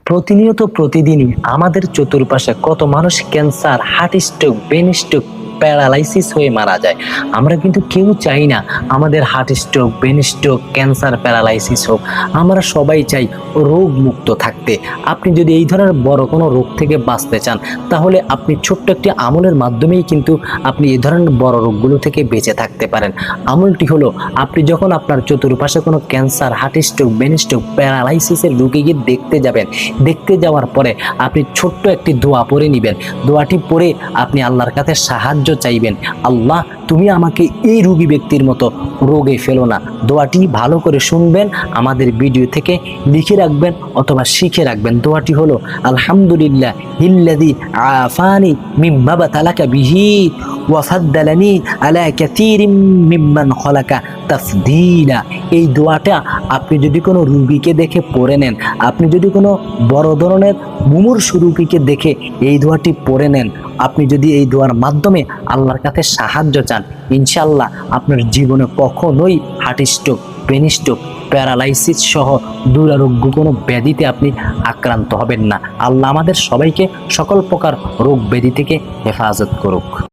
প্রতিনিয়ত প্রতিদিনই আমাদের চতুর্পাশে কত মানুষ cancer, heart stroke, brain stroke, paralysis হয়ে মারা যায়। আমরা কিন্তু কেউ চাই না আমাদের heart stroke, brain stroke, cancer, paralysis হোক। আমরা সবাই চাই রোগ মুক্ত থাকতে। আপনি যদি এই ধরনের বড় কোনো রোগ থেকে বাঁচতে চান, তাহলে আপনি ছোট্ট একটি আমলের মাধ্যমেই কিন্তু আপনি এই ধরনের বড় রোগগুলো থেকে বেঁচে থাকতে পারেন। আমলটি হলো, আপনি যখন আপনার চতুর্পাশে কোনো cancer, heart stroke, brain stroke, প্যারালাইসিসের রোগীকে দেখতে যাবেন, দেখতে যাওয়ার পরে আপনি ছোট্ট একটি দোয়া পড়ে নেবেন। দোয়াটি পড়ে আপনি আল্লাহর কাছে সাহায্য চাইবেন। আল্লাহ, তুমি আমাকে এই রোগী ব্যক্তির মতো রোগে ফেলো না। দোয়াটি ভালো করে শুনবেন, আমাদের ভিডিও থেকে লিখে রাখবেন অথবা শিখে রাখবেন। দোয়াটি হলো, আলহামদুলিল্লাহ হিল্লাযী আফানি মিম্মা বাতালাকা বিহি ওয়া ফাদ্দালানি আলা কাসীরিম মিম্মান খলাকা তাফদীলা। এই দোয়াটা আপনি যদি কোনো রোগীকে দেখে পড়ে নেন, আপনি যদি কোনো বড় ধরনের মুমূর্ষু রোগীকে দেখে এই দোয়াটি পড়ে নেন, আপনি যদি এই দোয়ার মাধ্যমে আল্লাহর কাছে সাহায্য চান, ইনশাআল্লাহ আপনার জীবনে কখনোই heart stroke, brain stroke, paralysis সহ দুরারোগ্য কোনো ব্যাধিতে আপনি আক্রান্ত হবেন না। আল্লাহ আমাদের সবাইকে সকল প্রকার রোগ ব্যাধি থেকে হেফাজত করুক।